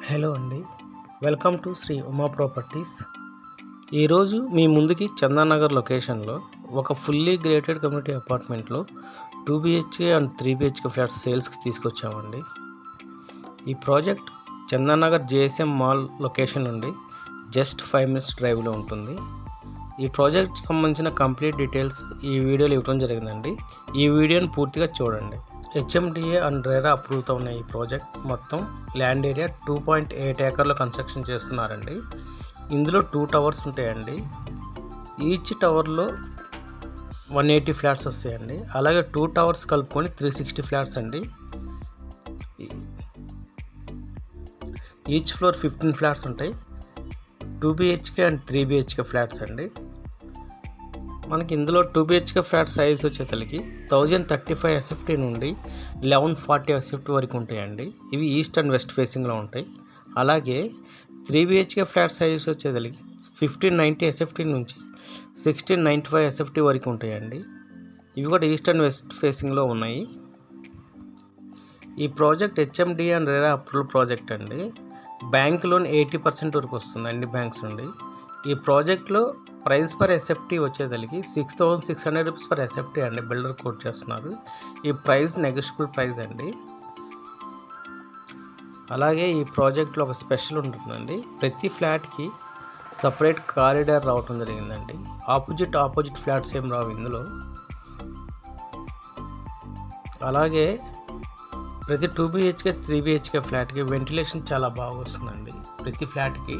Hello అండి. Welcome to Shri Uma properties. ఈరోజు మీ ముందుకి చందానగర్ లొకేషన్లో ఒక ఫుల్లీ గ్రేటెడ్ కమ్యూనిటీ అపార్ట్మెంట్లో 2 BHK అండ్ 3 BHK ఫ్లాట్స్ సేల్స్కి తీసుకొచ్చామండి. ఈ project Chandanagar JSM mall location నుండి జస్ట్ 5 minutes డ్రైవ్లో ఉంటుంది. ఈ ప్రాజెక్ట్ సంబంధించిన కంప్లీట్ డీటెయిల్స్ ఈ వీడియోలో ఇవ్వడం జరిగిందండి. ఈ వీడియోని పూర్తిగా చూడండి. HMDA అండ్ RERA అప్రూవ్తో ఉన్న ఈ ప్రాజెక్ట్ మొత్తం ల్యాండ్ ఏరియా 2.8 acres కన్స్ట్రక్షన్ చేస్తున్నారండి. ఇందులో 2 towers ఉంటాయండి. ఈచ్ టవర్లో 180 ఫ్లాట్స్ వస్తాయండి. అలాగే 2 towers కలుపుకొని 360 ఫ్లాట్స్ అండి. ఈచ్ ఫ్లోర్ 15 ఫ్లాట్స్ ఉంటాయి. 2 BHK అండ్ 3 BHK ఫ్లాట్స్ అండి. మనకి ఇందులో 2 BHK ఫ్లాట్ సైజ్ వచ్చేసరికి 1035 SFT నుండి 1140 SFT వరకు ఉంటాయండి. ఇవి ఈస్ట్ అండ్ వెస్ట్ ఫేసింగ్లో ఉంటాయి. అలాగే 3 BHK ఫ్లాట్ సైజ్ వచ్చేసరికి 1590 SFT నుంచి 1695 SFT వరకు ఉంటాయండి. ఇవి కూడా ఈస్ట్ అండ్ వెస్ట్ ఫేసింగ్లో ఉన్నాయి. ఈ project HMDA and RERA approval project అండి. బ్యాంక్ లోన్ 80% వరకు వస్తుంది అన్ని బ్యాంక్స్ నుండి. ఈ ప్రాజెక్ట్లో ప్రైస్ పర్ SFT వచ్చేసరికి 6600 రూపీస్ పర్ SFT అండి బిల్డర్ కోట్ చేస్తున్నారు. ఈ ప్రైస్ నెగోషియబుల్ ప్రైస్ అండి. అలాగే ఈ ప్రాజెక్ట్లో ఒక స్పెషల్ ఉంటుందండి. ప్రతి ఫ్లాట్కి సపరేట్ కారిడార్ రావటం జరిగిందండి. ఆపోజిట్ ఫ్లాట్స్ ఏం రావు ఇందులో. అలాగే ప్రతి 2 BHK 3 BHK ఫ్లాట్కి వెంటిలేషన్ చాలా బాగా వస్తుందండి ప్రతి ఫ్లాట్కి.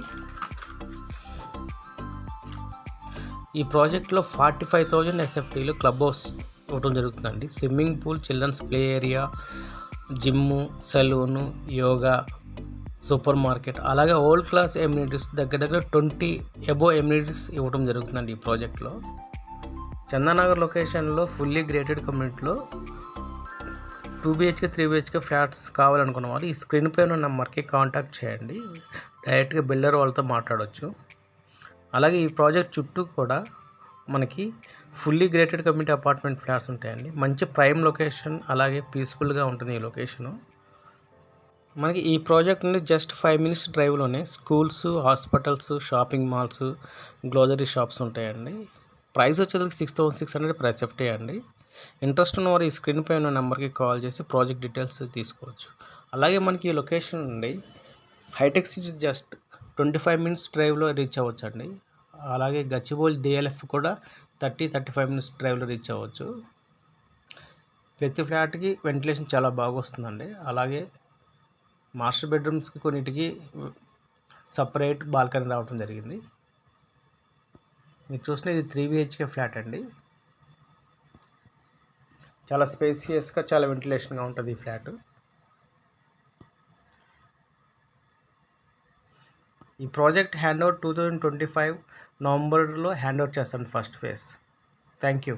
ఈ ప్రాజెక్ట్లో 45,000 SFTలో క్లబ్ హౌస్ ఇవ్వడం జరుగుతుందండి. Swimming pool, children's play area, gym, salon, yoga, super market, అలాగే ఓల్డ్ క్లాస్ ఎమ్యూనిటీస్ దగ్గర 20 అబోవ్ ఎమ్యూనిటీస్ ఇవ్వడం జరుగుతుందండి ఈ ప్రాజెక్ట్లో. చందానగర్ లొకేషన్లో ఫుల్లీ గ్రేటెడ్ కమ్యూనిటీలో 2 BHK 3 BHK ఫ్లాట్స్ కావాలనుకున్న వాళ్ళు ఈ స్క్రీన్ పై ఉన్న నెంబర్కి కాంటాక్ట్ చేయండి. డైరెక్ట్గా బిల్డర్ వాళ్ళతో మాట్లాడవచ్చు. అలాగే ఈ ప్రాజెక్ట్ చుట్టూ కూడా మనకి fully grated community apartment flats ఉంటాయండి. మంచి ప్రైమ్ లొకేషన్, అలాగే పీస్ఫుల్గా ఉంటుంది ఈ లొకేషను. మనకి ఈ ప్రాజెక్ట్ నుండి జస్ట్ 5 minutes డ్రైవ్లోనే schools, hospitals, shopping malls, grocery shops ఉంటాయండి. ప్రైస్ వచ్చేసరికి 6600 ప్రైస్ SFT అండి. ఇంట్రెస్ట్ ఉన్నవారు ఈ స్క్రీన్ పై ఉన్న నెంబర్కి కాల్ చేసి ప్రాజెక్ట్ డీటెయిల్స్ తీసుకోవచ్చు. అలాగే మనకి ఈ లొకేషన్ నుండి హైటెక్ సిటీ జస్ట్ 25 minutes డ్రైవ్లో రీచ్ అవ్వచ్చు అండి. అలాగే గచ్చిబౌలి DLF కూడా 30-35 minutes డ్రైవ్లో రీచ్ అవ్వచ్చు. ప్రతి ఫ్లాట్కి వెంటిలేషన్ చాలా బాగా వస్తుందండి. అలాగే మాస్టర్ బెడ్రూమ్స్కి కొన్నిటికి సపరేట్ బాల్కనీ రావడం జరిగింది. మీరు చూసిన ఇది 3 BHK ఫ్లాట్ అండి. చాలా స్పేసియస్గా, చాలా వెంటిలేషన్గా ఉంటుంది ఈ ఫ్లాట్. ఈ ప్రాజెక్ట్ హ్యాండ్ ఓవర్ 2025 నవంబర్లో హ్యాండ్ ఓవర్ చేస్తాను ఫస్ట్ ఫేజ్. Thank you.